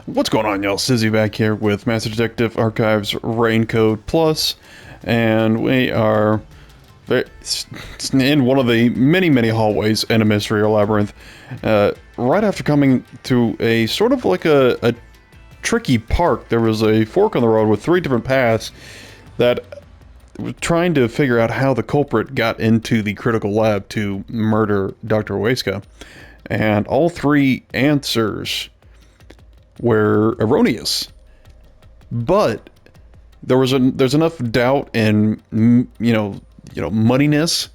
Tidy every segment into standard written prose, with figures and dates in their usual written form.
What's going on, y'all? Sizzy back here with Master Detective Archives Raincode Plus, and we are in one of the many hallways in a mystery or labyrinth, right after coming to a sort of like a tricky park. There was a fork on the road with three different paths that were trying to figure out how the culprit got into the critical lab to murder Dr. Weska, and all three answers were erroneous, but there's enough doubt and muddiness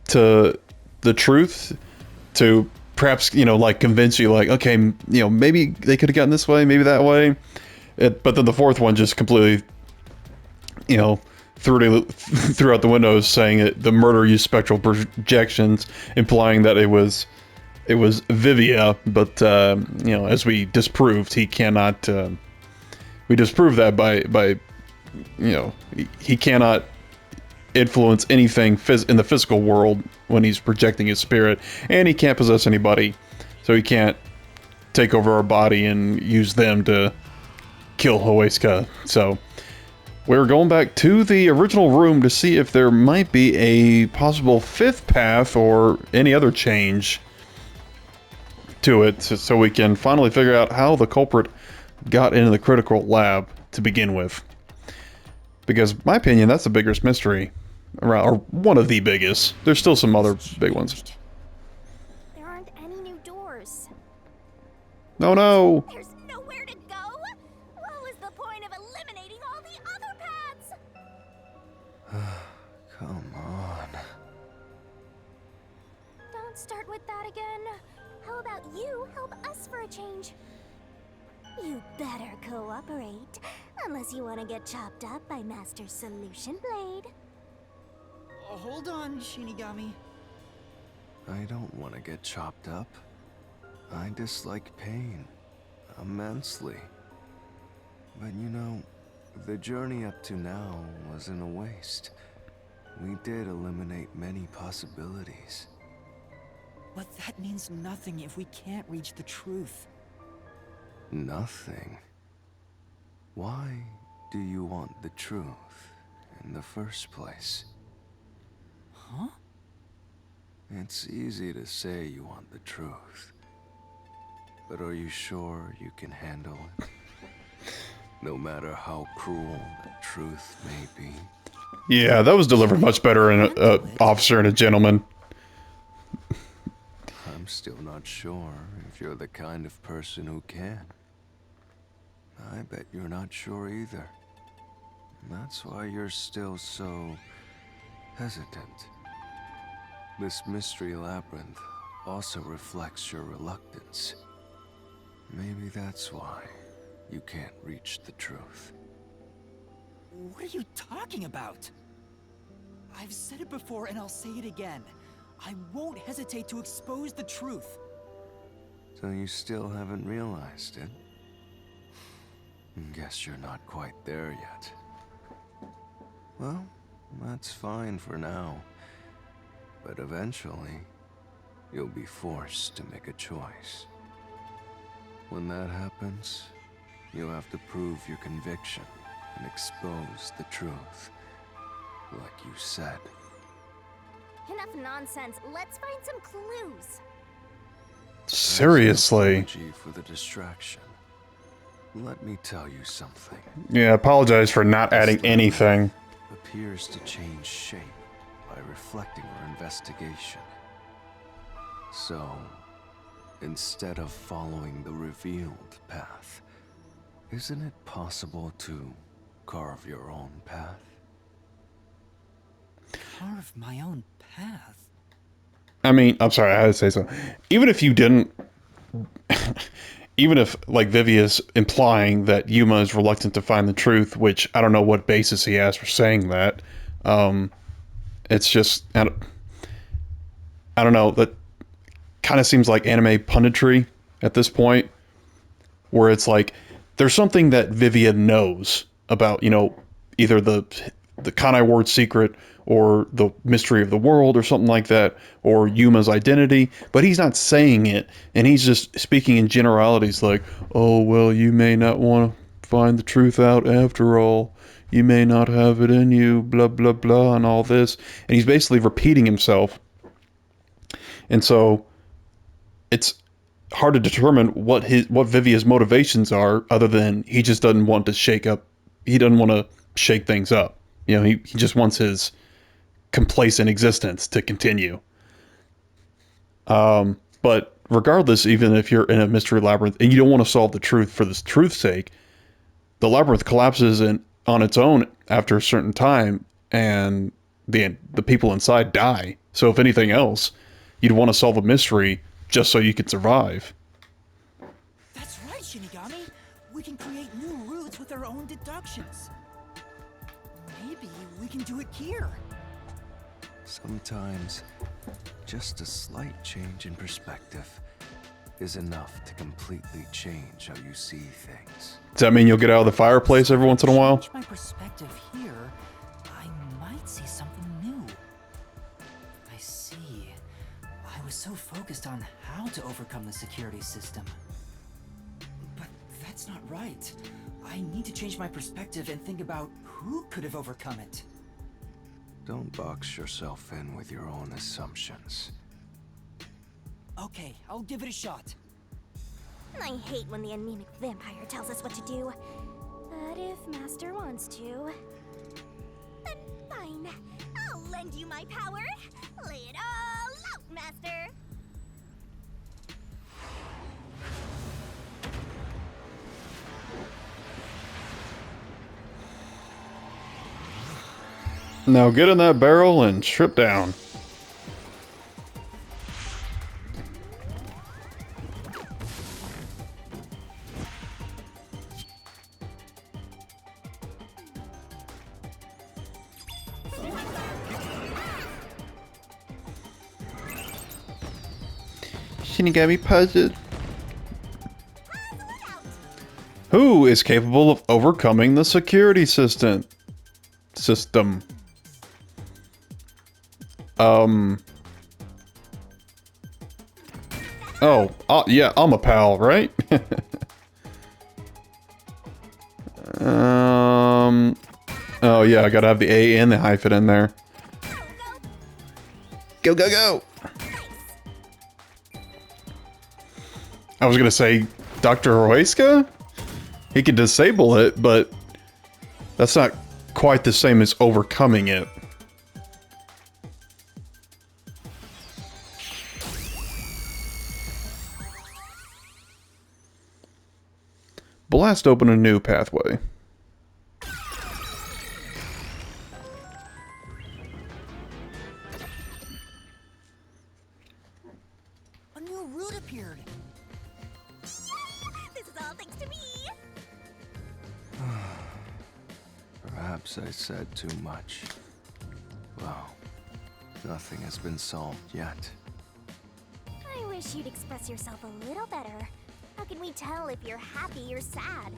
to the truth to perhaps like convince you, like, okay, maybe they could have gotten this way, maybe that way. But then the fourth one just completely threw out the windows, saying that the murder used spectral projections, implying that it was Vivia, but as we disproved, he cannot. We disproved that by he cannot influence anything in the physical world when he's projecting his spirit, and he can't possess anybody, so he can't take over our body and use them to kill Hoeska. So we're going back to the original room to see if there might be a possible fifth path or any other change to it, so we can finally figure out how the culprit got into the critical lab to begin with. Because, in my opinion, that's the biggest mystery around, or one of the biggest. There's still some other big ones. There aren't any new doors. No, no. There's nowhere to go. What was the point of eliminating all the other paths? Come on. Don't start with that again. How about you help us for a change? You better cooperate, unless you want to get chopped up by Master Solution Blade. Hold on, Shinigami. I don't want to get chopped up. I dislike pain immensely. But the journey up to now wasn't a waste. We did eliminate many possibilities. But that means nothing if we can't reach the truth. Nothing? Why do you want the truth in the first place? Huh? It's easy to say you want the truth. But are you sure you can handle it? No matter how cruel the truth may be. Yeah, that was delivered much better in Officer and a Gentleman. I'm still not sure if you're the kind of person who can. I bet you're not sure either. That's why you're still so hesitant. This mystery labyrinth also reflects your reluctance. Maybe that's why you can't reach the truth. What are you talking about? I've said it before and I'll say it again. I won't hesitate to expose the truth. So you still haven't realized it? Guess you're not quite there yet. Well, that's fine for now. But eventually, you'll be forced to make a choice. When that happens, you'll have to prove your conviction and expose the truth, like you said. Enough nonsense. Let's find some clues. Seriously. Apology for the distraction. Let me tell you something. Yeah, apologize for not adding anything. Appears to change shape by reflecting our investigation. So, instead of following the revealed path, isn't it possible to carve your own path? Carve my own path? I mean, I'm sorry, I had to say so. Even if you didn't, even if, like, Vivia's implying that Yuma is reluctant to find the truth, which I don't know what basis he has for saying that. It's just, I don't know, that kind of seems like anime punditry at this point, where it's like, there's something that Vivia knows about, either the Kanai Ward's secret, or the mystery of the world, or something like that, or Yuma's identity, but he's not saying it, and he's just speaking in generalities like, oh, well, you may not want to find the truth out after all. You may not have it in you, blah, blah, blah, and all this. And he's basically repeating himself. And so it's hard to determine what Vivia's motivations are, other than he just doesn't want to shake up. He doesn't want to shake things up. You know, he just wants his complacent existence to continue. But regardless, even if you're in a mystery labyrinth and you don't want to solve the truth for the truth's sake, the labyrinth collapses on its own after a certain time, and the people inside die. So if anything else, you'd want to solve a mystery just so you could survive. That's right, Shinigami. We can create new routes with our own deductions. Maybe we can do it here. Sometimes, just a slight change in perspective is enough to completely change how you see things. Does that mean you'll get out of the fireplace every once in a while? Change my perspective here, I might see something new. I see. I was so focused on how to overcome the security system. But that's not right. I need to change my perspective and think about who could have overcome it. Don't box yourself in with your own assumptions. Okay, I'll give it a shot. I hate when the anemic vampire tells us what to do. But if Master wants to, then fine. I'll lend you my power. Lay it all out, Master. Now get in that barrel and strip down. Shinigami puzzle. Who is capable of overcoming the security system? Oh, yeah, I'm a pal, right? Oh yeah, I gotta have the A and the hyphen in there. Go, go, go! I was gonna say Dr. Huesca? He could disable it, but that's not quite the same as overcoming it. Blast open a new pathway. A new route appeared. This is all thanks to me. Perhaps I said too much. Well, nothing has been solved yet. I wish you'd express yourself a little better. How can we tell if you're happy or sad?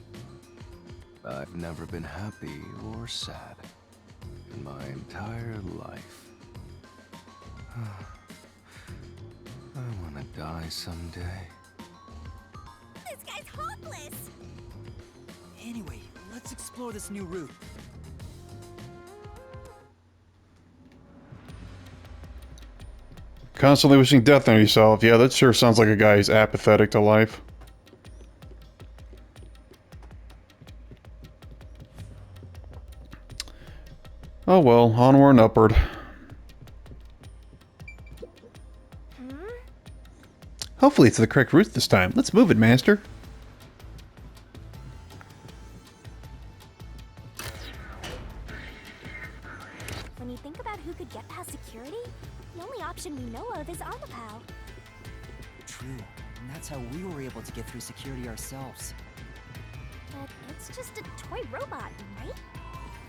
I've never been happy or sad in my entire life. I want to die someday. This guy's hopeless. Anyway, let's explore this new route. Constantly wishing death on yourself. Yeah, that sure sounds like a guy who's apathetic to life. Oh well, onward and upward. Hopefully it's the correct route this time. Let's move it, Master. When you think about who could get past security, the only option we know of is Amapao. True, and that's how we were able to get through security ourselves. But it's just a toy robot, right?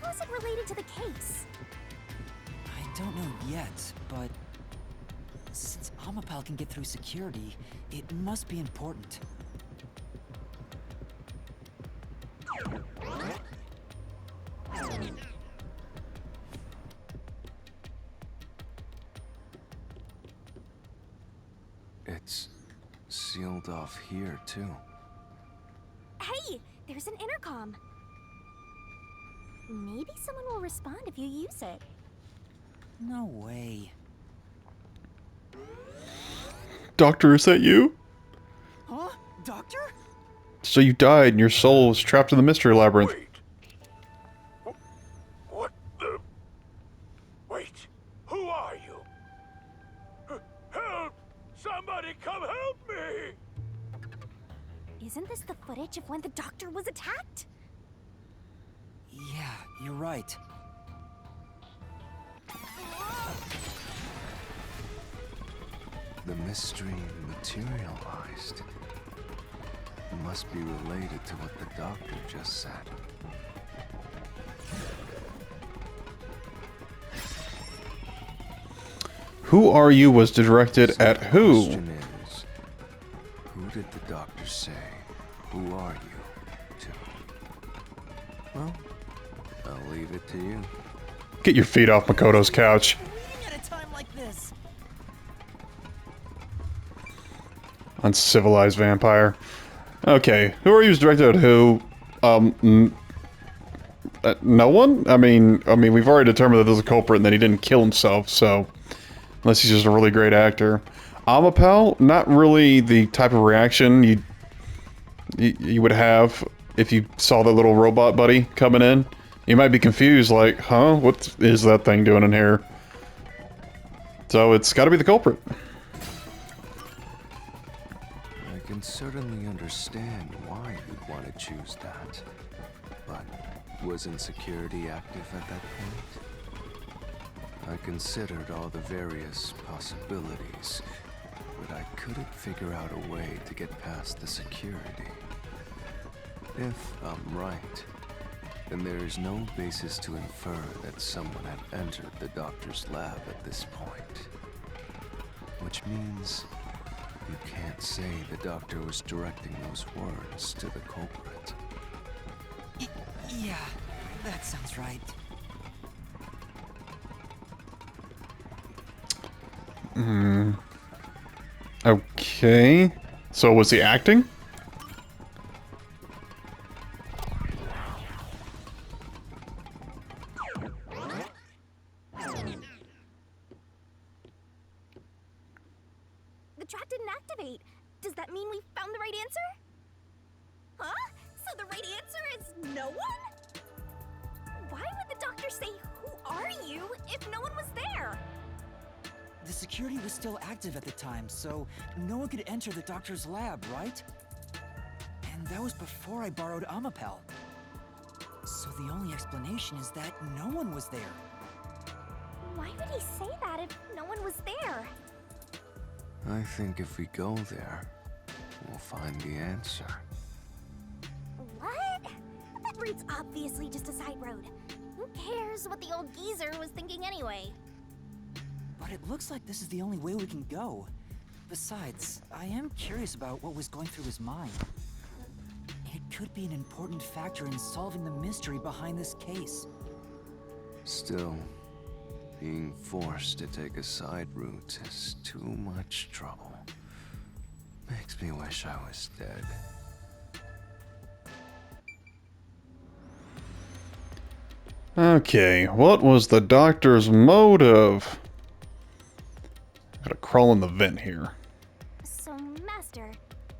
How is it related to the case? I don't know yet, but since Amapal can get through security, it must be important. sealed off here, too. Hey, there's an intercom. Maybe someone will respond if you use it. No way. Doctor, is that you? Huh? Doctor? So you died and your soul is trapped in the mystery labyrinth. Wait. What the? Wait. Who are you? Help! Somebody come help me! Isn't this the footage of when the doctor was attacked? Yeah, you're right. The mystery materialized. It must be related to what the doctor just said. Who Are You was directed So at the who? question is, who did the doctor say, who are you, to? Well, I'll leave it to you. Get your feet off Makoto's couch. Reading at a time like this. Uncivilized vampire. Okay, Who Are You was directed at who? No one? I mean, we've already determined that there's a culprit and that he didn't kill himself, so... Unless he's just a really great actor. Amapel, not really the type of reaction you would have if you saw the little robot buddy coming in. You might be confused, like, huh? What is that thing doing in here? So it's gotta be the culprit. I can certainly understand why you'd want to choose that. But wasn't security active at that point? I considered all the various possibilities, but I couldn't figure out a way to get past the security. If I'm right, then there is no basis to infer that someone had entered the doctor's lab at this point. Which means you can't say the doctor was directing those words to the culprit. Yeah, that sounds right. Okay. So was he acting? The trap didn't activate. Does that mean we found the right answer? Huh? So the right answer is no one? Why would the doctor say, "Who are you?" if no one was there? The security was still active at the time, so no one could enter the doctor's lab, right? And that was before I borrowed Amapel. So the only explanation is that no one was there. Why would he say that if no one was there? I think if we go there, we'll find the answer. What? That route's obviously just a side road. Who cares what the old geezer was thinking anyway? But it looks like this is the only way we can go. Besides, I am curious about what was going through his mind. It could be an important factor in solving the mystery behind this case. Still, being forced to take a side route is too much trouble. Makes me wish I was dead. Okay, what was the doctor's motive? Gotta crawl in the vent here. So, Master,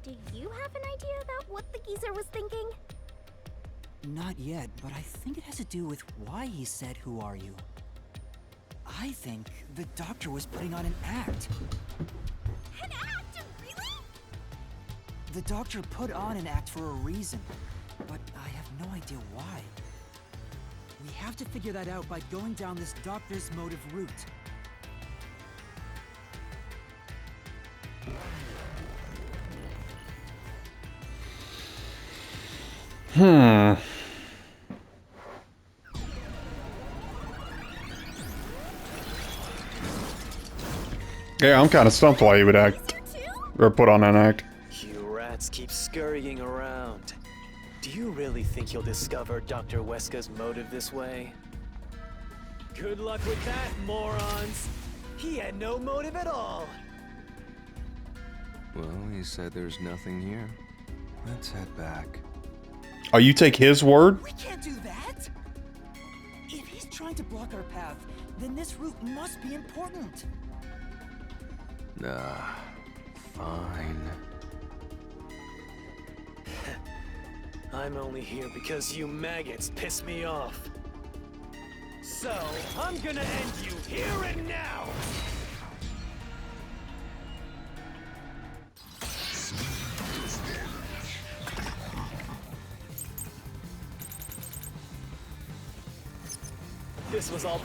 do you have an idea about what the geezer was thinking? Not yet, but I think it has to do with why he said, "Who are you?" I think the doctor was putting on an act. An act? Really? The doctor put on an act for a reason, but I have no idea why. We have to figure that out by going down this doctor's motive route. Yeah, I'm kind of stumped why he would act, or put on an act. You rats keep scurrying around. Do you really think you'll discover Dr. Weska's motive this way? Good luck with that, morons! He had no motive at all! Well, he said there's nothing here. Let's head back. Oh, you take his word? We can't do that! If he's trying to block our path, then this route must be important. Nah, fine. I'm only here because you maggots piss me off. So, I'm gonna end you here and now! This was all...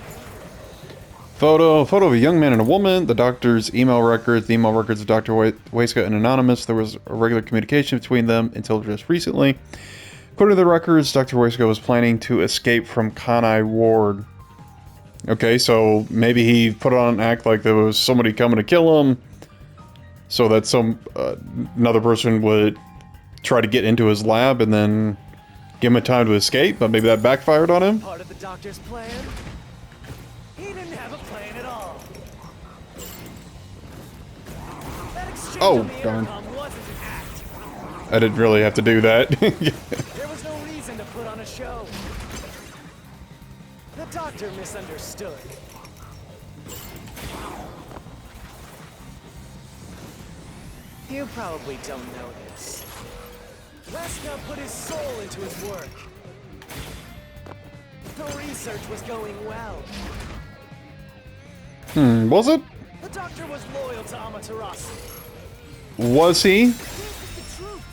Photo of a young man and a woman. The doctor's email records. The email records of Dr. Waiska and Anonymous. There was a regular communication between them until just recently. According to the records, Dr. Waiska was planning to escape from Kanai Ward. Okay, so maybe he put on an act like there was somebody coming to kill him, so that another person would try to get into his lab and then give him a time to escape, but maybe that backfired on him. Part of the doctor's plan? He didn't have a plan at all. That exchange Oh, on the darn. intercom wasn't an act. I didn't really have to do that. There was no reason to put on a show. The doctor misunderstood. You probably don't know this. Weska put his soul into his work. The research was going well. Was it? The doctor was loyal to Amaterasu. Was he? This is the truth!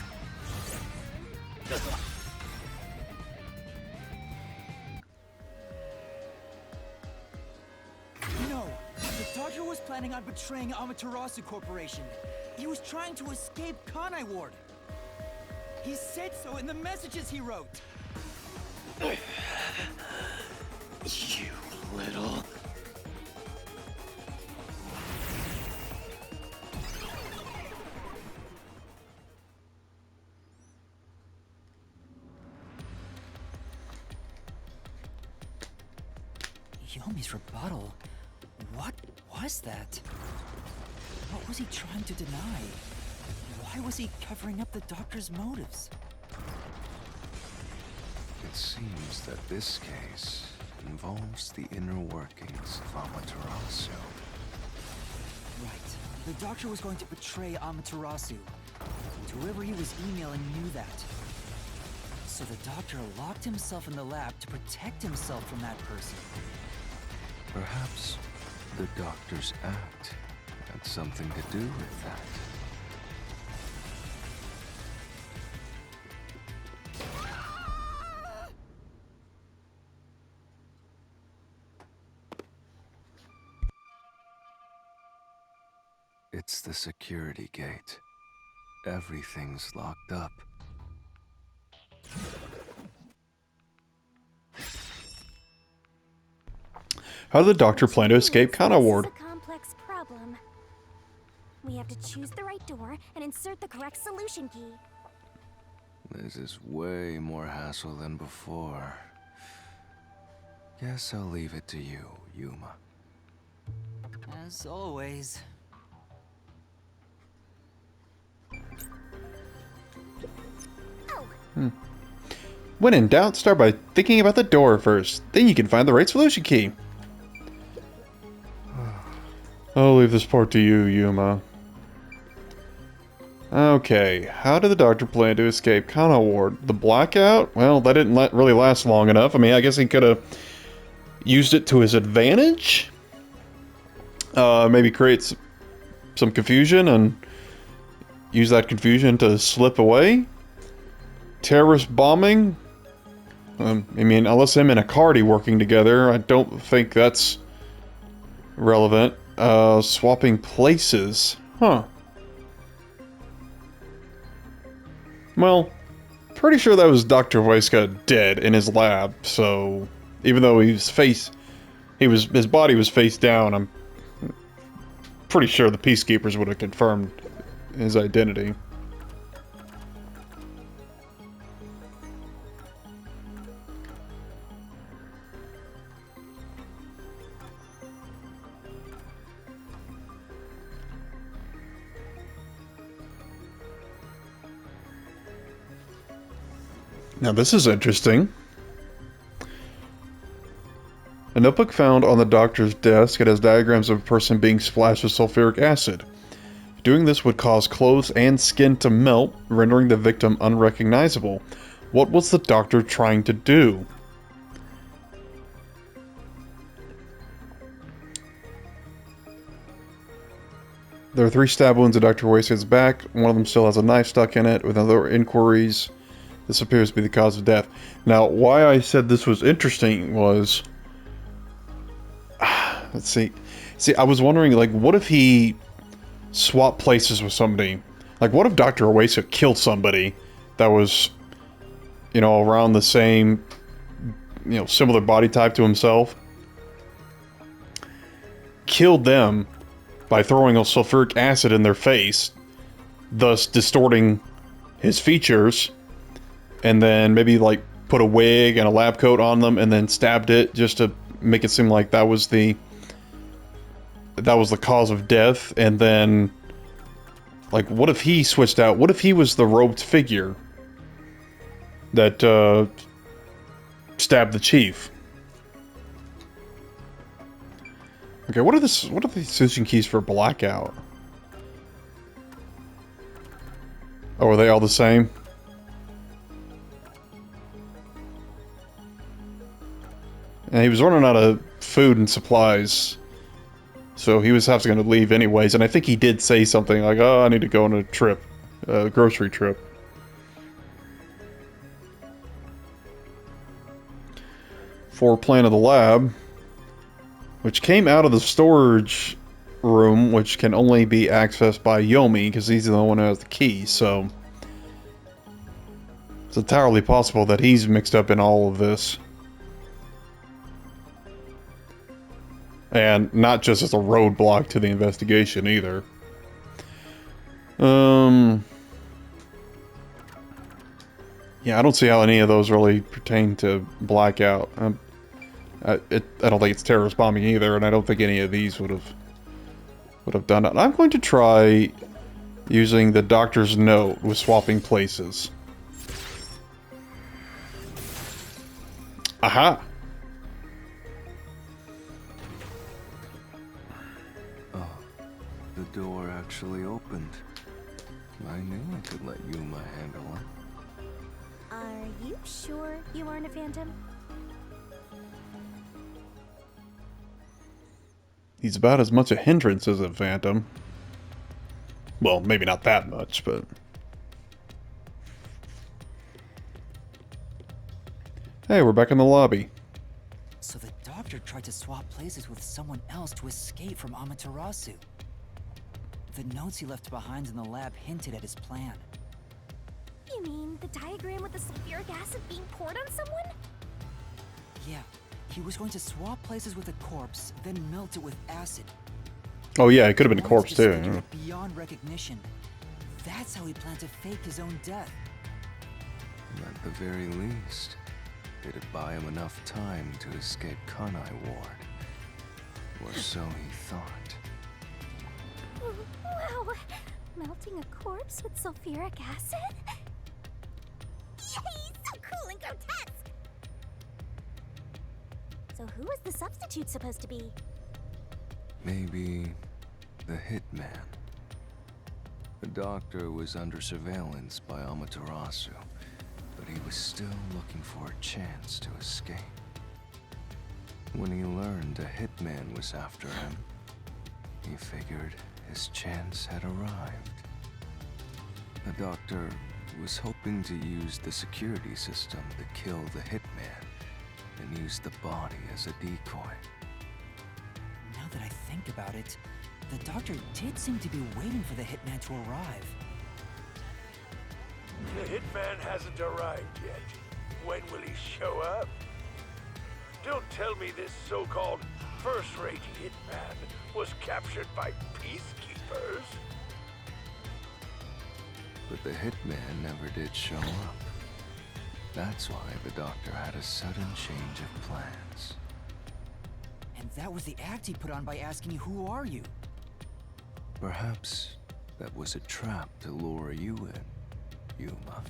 No, the doctor was planning on betraying Amaterasu Corporation. He was trying to escape Kanai Ward. He said so in the messages he wrote. You little... Yomi's rebuttal? What was that? What was he trying to deny? Why was he covering up the doctor's motives? It seems that this case involves the inner workings of Amaterasu. Right. The doctor was going to betray Amaterasu. And whoever he was emailing knew that. So the doctor locked himself in the lab to protect himself from that person. Perhaps the doctor's act had something to do with that. It's the security gate. Everything's locked up. How did the doctor plan to escape Kanai Ward? This is a complex problem. We have to choose the right door and insert the correct solution key. This is way more hassle than before. Guess I'll leave it to you, Yuma. As always. When in doubt, start by thinking about the door first. Then you can find the right solution key. I'll leave this part to you, Yuma. Okay, how did the doctor plan to escape Kanai Ward? The blackout? Well, that didn't really last long enough. I mean, I guess he could have used it to his advantage. Maybe create some confusion and use that confusion to slip away. Terrorist bombing? I mean, unless him and Akari working together, I don't think that's relevant. Swapping places. Huh. Well, pretty sure that was Dr. Waiska dead in his lab, so even though his body was face down, I'm pretty sure the Peacekeepers would have confirmed his identity. Now this is interesting. A notebook found on the doctor's desk. It has diagrams of a person being splashed with sulfuric acid. Doing this would cause clothes and skin to melt, rendering the victim unrecognizable. What was the doctor trying to do? There are 3 stab wounds in Dr. Wasted back. One of them still has a knife stuck in it. With other inquiries, this appears to be the cause of death. Now, why I said this was interesting was... let's see. See, I was wondering, like, what if he swapped places with somebody? Like, what if Dr. Oasis killed somebody that was, you know, around the same, you know, similar body type to himself? Killed them by throwing a sulfuric acid in their face, thus distorting his features, and then maybe, like, put a wig and a lab coat on them, and then stabbed it just to make it seem like that was the cause of death. And then, like, what if he switched out? What if he was the robed figure that stabbed the chief? Okay, what are the switching keys for blackout? Oh, are they all the same? And he was running out of food and supplies, so he was having to leave anyways. And I think he did say something like, "Oh, I need to go on a trip, grocery trip." Floor plan of the lab, which came out of the storage room, which can only be accessed by Yomi because he's the one who has the key. So it's entirely possible that he's mixed up in all of this. And not just as a roadblock to the investigation either. Yeah, I don't see how any of those really pertain to blackout. I don't think it's terrorist bombing either, and I don't think any of these would have done it. I'm going to try using the doctor's note with swapping places. Aha! The door actually opened. I knew I could let Yuma handle it. Are you sure you aren't a phantom? He's about as much a hindrance as a phantom. Well, maybe not that much, but... Hey, we're back in the lobby. So the doctor tried to swap places with someone else to escape from Amaterasu. The notes he left behind in the lab hinted at his plan. You mean the diagram with the sulfuric acid being poured on someone? Yeah, he was going to swap places with a corpse, then melt it with acid. Oh yeah, it could have been a corpse too. Disfigure Yeah. it beyond recognition. That's how he planned to fake his own death. At the very least, did it buy him enough time to escape Kanai Ward? Or so he thought. Wow! Melting a corpse with sulfuric acid? Yay! So cool and grotesque! So who was the substitute supposed to be? Maybe the hitman. The doctor was under surveillance by Amaterasu, but he was still looking for a chance to escape. When he learned a hitman was after him, he figured his chance had arrived. The doctor was hoping to use the security system to kill the hitman and use the body as a decoy. Now that I think about it, the doctor did seem to be waiting for the hitman to arrive. The hitman hasn't arrived yet. When will he show up? Don't tell me this so-called first-rate hitman was captured by peacekeepers. But the hitman never did show up. That's why the doctor had a sudden change of plans. And that was the act he put on by asking you, "Who are you?" Perhaps that was a trap to lure you in, Yuma.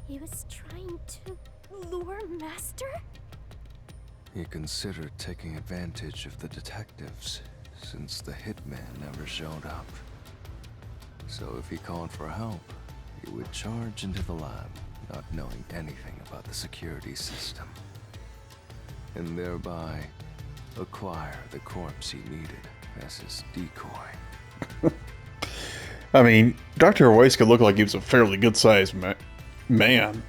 He was trying to lure Master? He considered taking advantage of the detectives, since the hitman never showed up. So if he called for help, he would charge into the lab, not knowing anything about the security system, and thereby acquire the corpse he needed as his decoy. I mean, Dr. Wesker looked like he was a fairly good-sized man.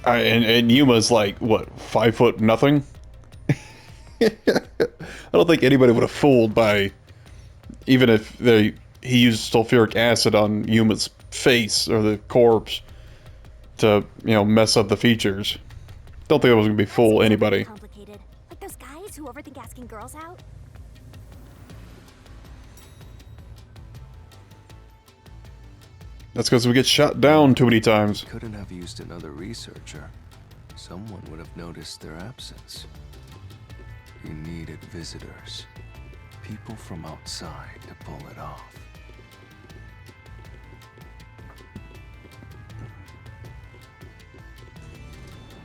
And Yuma's like, what, 5 foot nothing? I don't think anybody would have fooled by, even if he used sulfuric acid on Yuma's face or the corpse to, mess up the features. Don't think it was gonna be fool anybody. Complicated. Like those guys who overthink asking girls out. That's because we get shot down too many times. Couldn't have used another researcher. Someone would have noticed their absence. He needed visitors. People from outside to pull it off.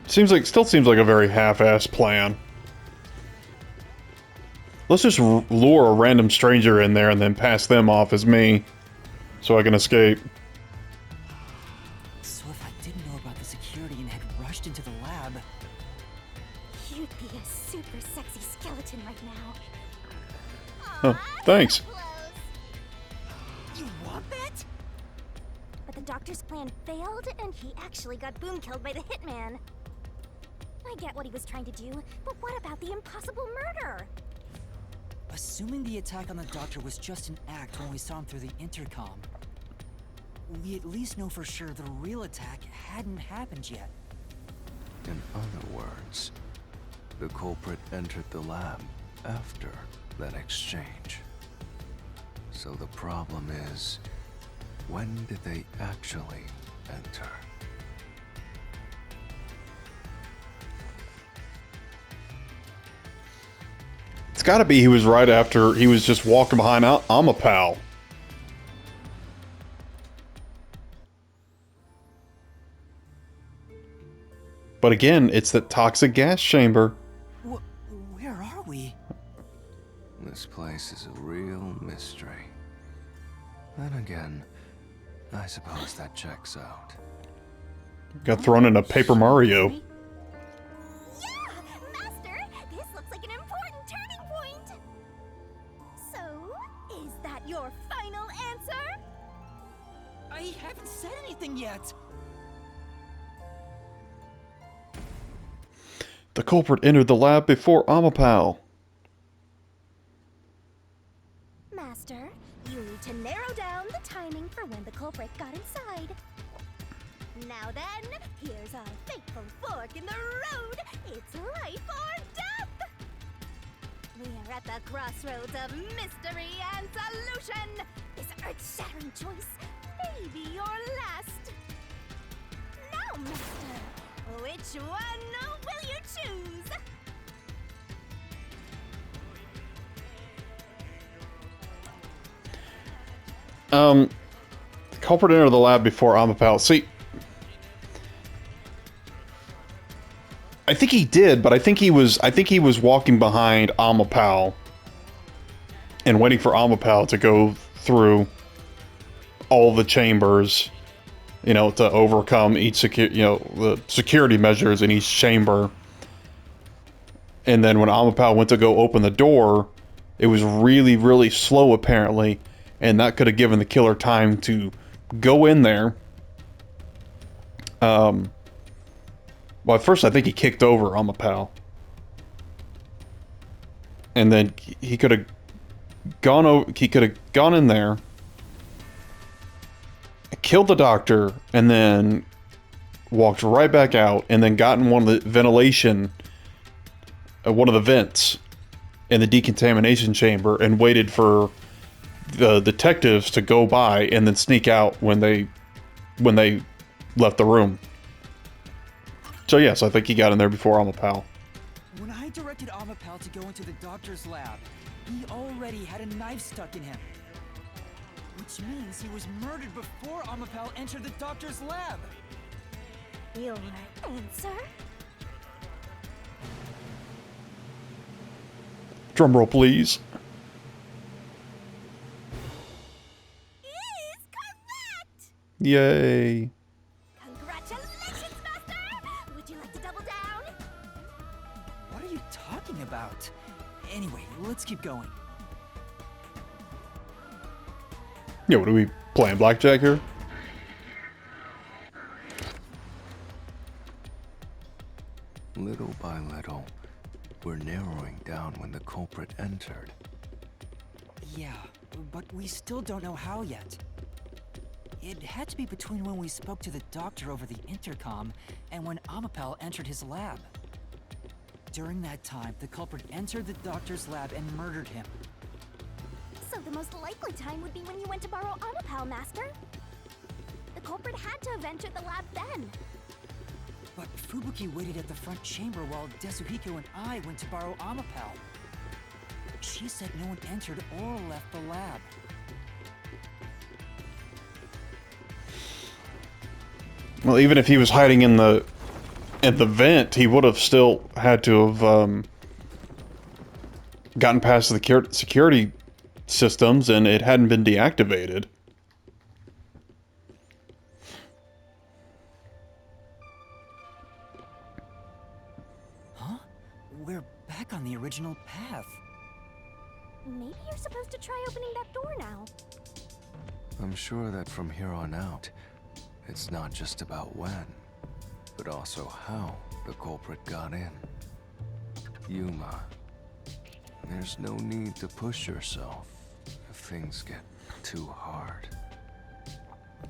Still seems like a very half-assed plan. Let's just lure a random stranger in there and then pass them off as me, so I can escape. So if I didn't know about the security and had rushed into the lab... You'd be a super sexy skeleton right now. Oh, thanks. You want that? But the doctor's plan failed, and he actually got boom killed by the hitman. I get what he was trying to do, but what about the impossible murder? Assuming the attack on the doctor was just an act when we saw him through the intercom, we at least know for sure the real attack hadn't happened yet. In other words, the culprit entered the lab after that exchange. So the problem is, when did they actually enter? It's gotta be he was right after he was just walking behind Amapal. But again, it's that toxic gas chamber. Where are we? This place is a real mystery. Then again, I suppose that checks out. Got thrown in a Paper Mario. Yeah! Master, this looks like an important turning point! So, is that your final answer? I haven't said anything yet. The culprit entered the lab before Amapal. Master, you need to narrow down the timing for when the culprit got inside. Now then, here's our fateful fork in the road. It's life or death! We're at the crossroads of mystery and solution. This earth-shattering choice may be your last. Now, Master, which one will you choose? The culprit entered the lab before Amapal. See, I think he did, but I think he was walking behind Amapal and waiting for Amapal to go through all the chambers, to overcome each the security measures in each chamber. And then when Amapal went to go open the door, it was really, really slow apparently, and that could have given the killer time to go in there. Well, at first I think he kicked over Amapal. And then he could have gone in there, killed the doctor, and then walked right back out, and then gotten one of the vents in the decontamination chamber, and waited for the detectives to go by, and then sneak out when they left the room. So yes, I think he got in there before Amapal. When I directed Amapal to go into the doctor's lab, he already had a knife stuck in him. Which means he was murdered before Amapal entered the doctor's lab. Your answer? Drumroll, please. Is correct! Yay. Congratulations, Master! Would you like to double down? What are you talking about? Anyway, let's keep going. Yeah, what are we playing blackjack here? Little by little, we're narrowing down when the culprit entered. Yeah, but we still don't know how yet. It had to be between when we spoke to the doctor over the intercom and when Amapal entered his lab. During that time, the culprit entered the doctor's lab and murdered him. So the most likely time would be when you went to borrow Amapal, Master. The culprit had to have entered the lab then. But Fubuki waited at the front chamber while Desuhiko and I went to borrow Amapal. She said no one entered or left the lab. Well, even if he was hiding in the vent, he would have still had to have gotten past the security systems, and it hadn't been deactivated. Huh? We're back on the original path. Maybe you're supposed to try opening that door now. I'm sure that from here on out, it's not just about when, but also how the culprit got in. Yuma, there's no need to push yourself if things get too hard.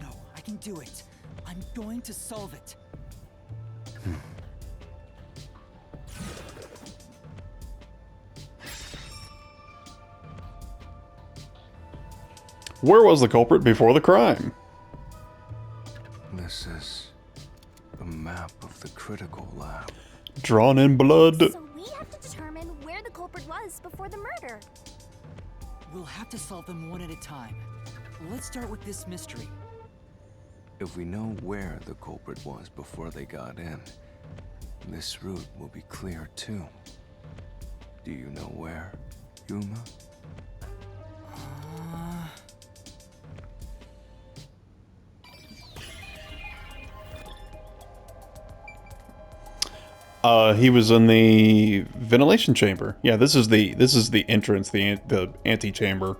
No, I can do it. I'm going to solve it. Where was the culprit before the crime? This is a map of the critical lab. Drawn in blood. So we have to determine where the culprit was before the murder. We'll have to solve them one at a time. Let's start with this mystery. If we know where the culprit was before they got in, this route will be clear too. Do you know where, Yuma? He was in the ventilation chamber. Yeah, this is the entrance, the antechamber,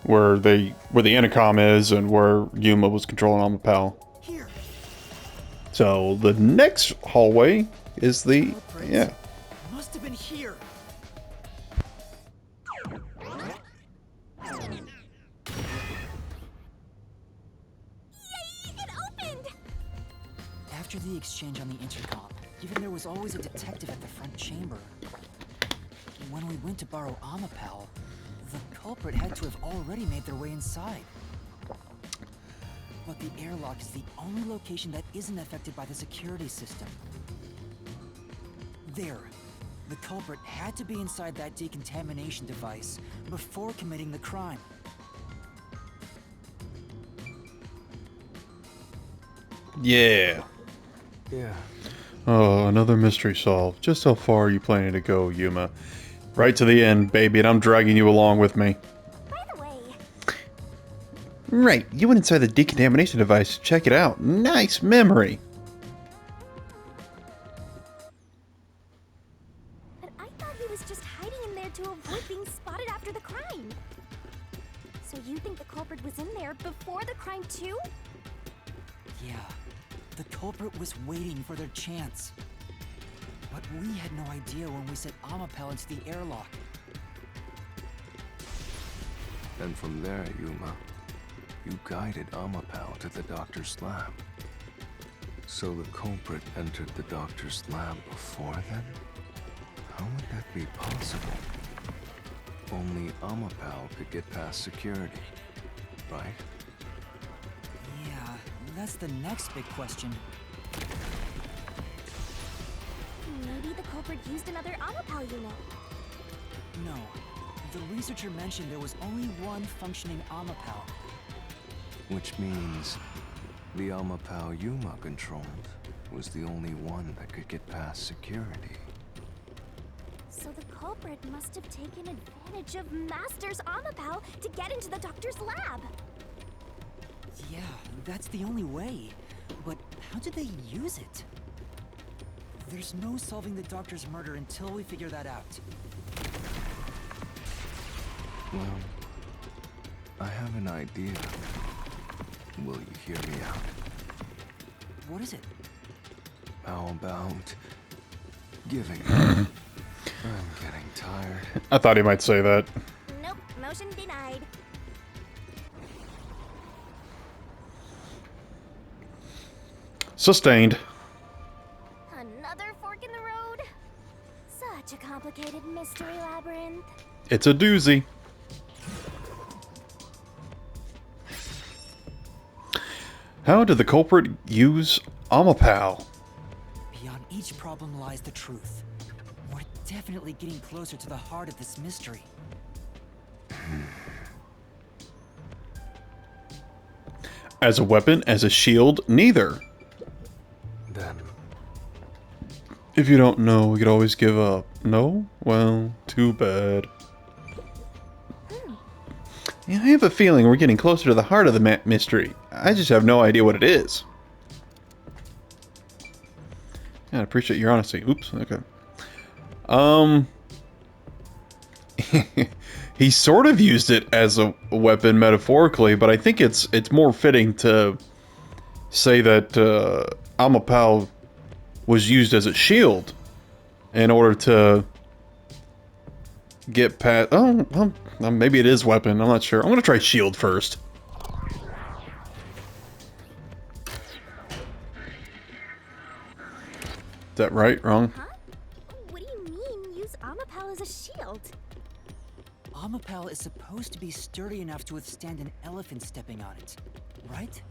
where the intercom is and where Yuma was controlling Amapal. Here. So the next hallway is the yeah. Must have been here. Yay! It opened! After the exchange on the intercom, given there was always a detective at the front chamber, when we went to borrow Amapal, the culprit had to have already made their way inside. But the airlock is the only location that isn't affected by the security system. There. The culprit had to be inside that decontamination device before committing the crime. Yeah. Yeah. Oh, another mystery solved. Just how far are you planning to go, Yuma? Right to the end, baby, and I'm dragging you along with me. By the way, Right, you went inside the decontamination device to check it out. Nice memory. but I thought he was just hiding in there to avoid being spotted after the crime. So you think the culprit was in there before the crime too? Yeah, the culprit was waiting for their chance. But we had no idea when we set Amapal into the airlock. And from there, Yuma, you guided Amapal to the doctor's lab. So the culprit entered the doctor's lab before then? How would that be possible? Only Amapal could get past security, right? Yeah, that's the next big question. Maybe the culprit used another Amapal unit. No, The researcher mentioned there was only one functioning Amapal. Which means the Amapal Yuma controlled was the only one that could get past security. So the culprit must have taken advantage of Master's Amapal to get into the doctor's lab. Yeah, that's the only way. But how did they use it? There's no solving the doctor's murder until we figure that out. Well, I have an idea. Will you hear me out? What is it? How about giving up? I'm getting tired. I thought he might say that. Nope, motion denied. Sustained. Another fork in the road? Such a complicated mystery labyrinth. It's a doozy. How did the culprit use Amapal? Beyond each problem lies the truth. We're definitely getting closer to the heart of this mystery. As a weapon, as a shield, neither. Then, If you don't know, we could always give up. No? Well, too bad. Yeah, I have a feeling we're getting closer to the heart of the mystery. I just have no idea what it is. Yeah, I appreciate your honesty. Oops, okay. He sort of used it as a weapon metaphorically, but I think it's more fitting to say that Amapal was used as a shield in order to get past. Oh, well, maybe it is weapon. I'm not sure. I'm gonna try shield first. Is that right? Wrong? Huh? What do you mean, use Amapal as a shield? Amapal is supposed to be sturdy enough to withstand an elephant stepping on it, right?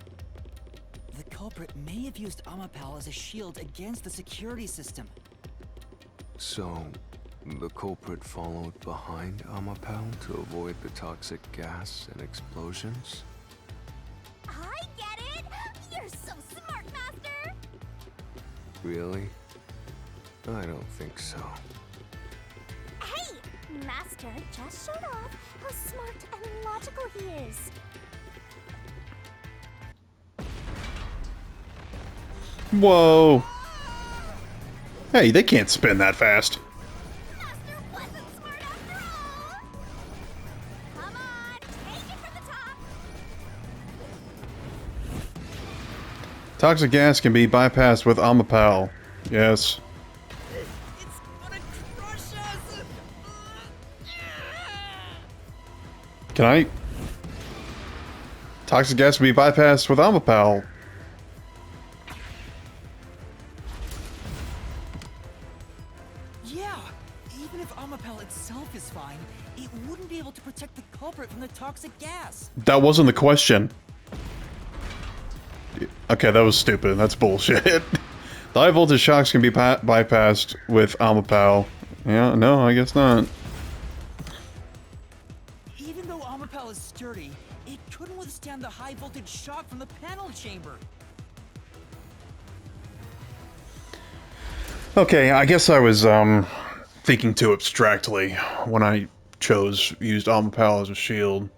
The culprit may have used Amapal as a shield against the security system. so the culprit followed behind Amapal to avoid the toxic gas and explosions? I get it! You're so smart, Master! Really? I don't think so. Hey! Master just showed off how smart and logical he is. Whoa! Hey, they can't spin that fast. Master wasn't smart after all! Come on, take it from the top! Toxic gas can be bypassed with Amapal. Yes. It's gonna crush us! Can I? Toxic gas can be bypassed with Amapal. Yeah! Even if Amapal itself is fine, it wouldn't be able to protect the culprit from the toxic gas. That wasn't the question. Okay, that was stupid. That's bullshit. The high voltage shocks can be bypassed with Amapal. Yeah, no, I guess not. Even though Amapal is sturdy, it couldn't withstand the high voltage shock from the panel chamber. Okay, I guess I was thinking too abstractly when I used Amapal as a shield.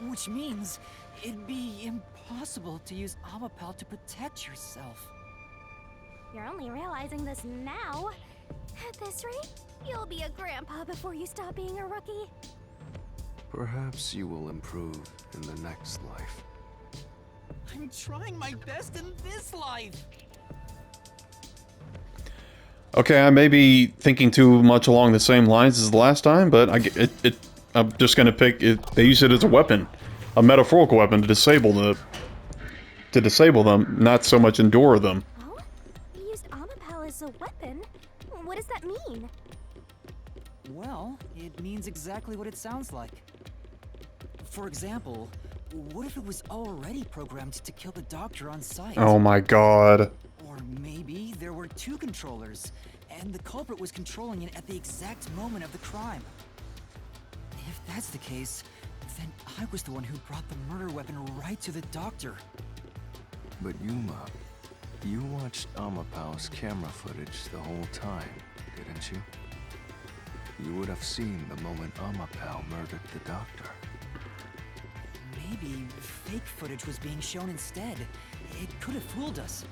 Which means it'd be impossible to use Amapal to protect yourself. You're only realizing this now. At this rate, you'll be a grandpa before you stop being a rookie. Perhaps you will improve in the next life. I'm trying my best in this life. Okay, I may be thinking too much along the same lines as the last time, but I'm just gonna pick it. They use it as a weapon, a metaphorical weapon to disable them, not so much endure them. Oh? You used Amapal as a weapon? What does that mean? Well, it means exactly what it sounds like. For example, what if it was already programmed to kill the doctor on site? Oh my god. Or maybe there were two controllers, and the culprit was controlling it at the exact moment of the crime. If that's the case, then I was the one who brought the murder weapon right to the doctor. But Yuma, you watched Amapau's camera footage the whole time, didn't you? You would have seen the moment Amapau murdered the doctor. Maybe fake footage was being shown instead. It could have fooled us.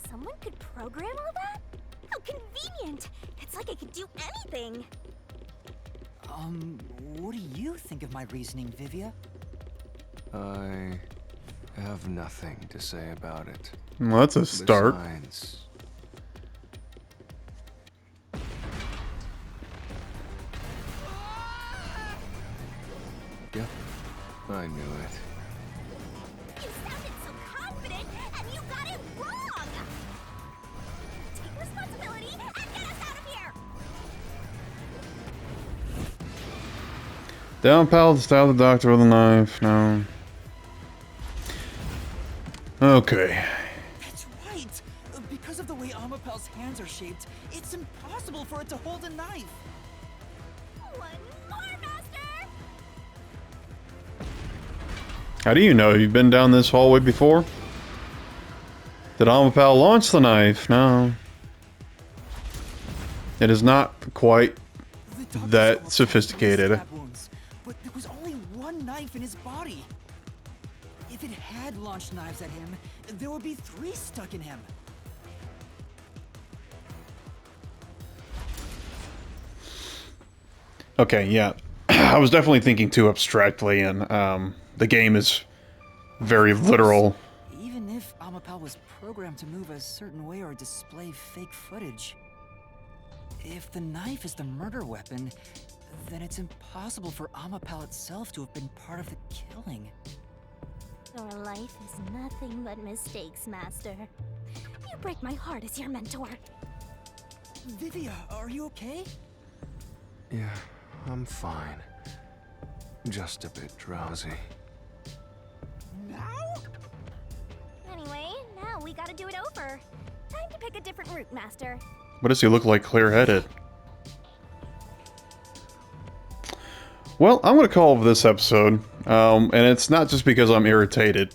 Someone could program all that? How convenient! It's like I could do anything! What do you think of my reasoning, Vivia? I have nothing to say about it. Well, that's a start. Besides... Yep, I knew it. You sounded so confident, and you got it wrong! Take responsibility and get us out of here! Down, pal, to stab the doctor with a knife. No. Okay. That's right! Because of the way Amapel's hands are shaped, it's impossible for it to hold a knife! One more, Master! How do you know? You've been down this hallway before? Did Amapal launch the knife? No. It is not quite that sophisticated. Stab wounds, but there was only one knife in his body. If it had launched knives at him, there would be 3 stuck in him. Okay, yeah. I was definitely thinking too abstractly, and the game is very literal. Even if Amapel was programmed to move a certain way or display fake footage, if the knife is the murder weapon, then it's impossible for Amapel itself to have been part of the killing. Your life is nothing but mistakes, Master. You break my heart as your mentor. Vivia, are you okay? Yeah, I'm fine. Just a bit drowsy. Now? Anyway, now we gotta do it over. Time to pick a different route, Master. What does he look like clear-headed? Well, I'm going to call this episode, and it's not just because I'm irritated.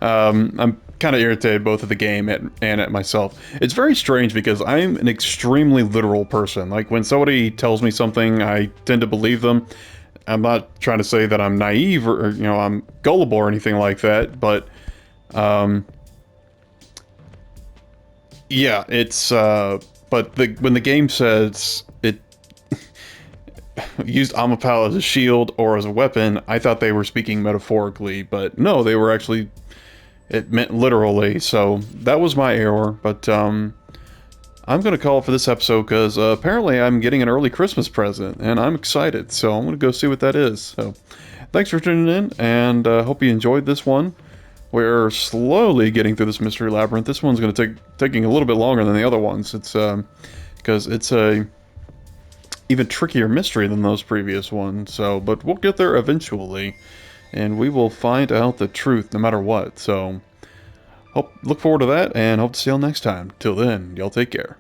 I'm kind of irritated both at the game and at myself. It's very strange because I'm an extremely literal person. Like, when somebody tells me something, I tend to believe them. I'm not trying to say that I'm naive or you know, I'm gullible or anything like that, but, yeah, it's, but when the game says it used Amapal as a shield or as a weapon, I thought they were speaking metaphorically, but no, they were actually, it meant literally, so that was my error, but I'm going to call it for this episode because apparently I'm getting an early Christmas present, and I'm excited, so I'm going to go see what that is. So thanks for tuning in, and hope you enjoyed this one. We're slowly getting through this mystery labyrinth. This one's going to taking a little bit longer than the other ones. It's because it's a even trickier mystery than those previous ones. So, but we'll get there eventually, and we will find out the truth no matter what. So, look forward to that, and hope to see y'all next time. Till then, y'all take care.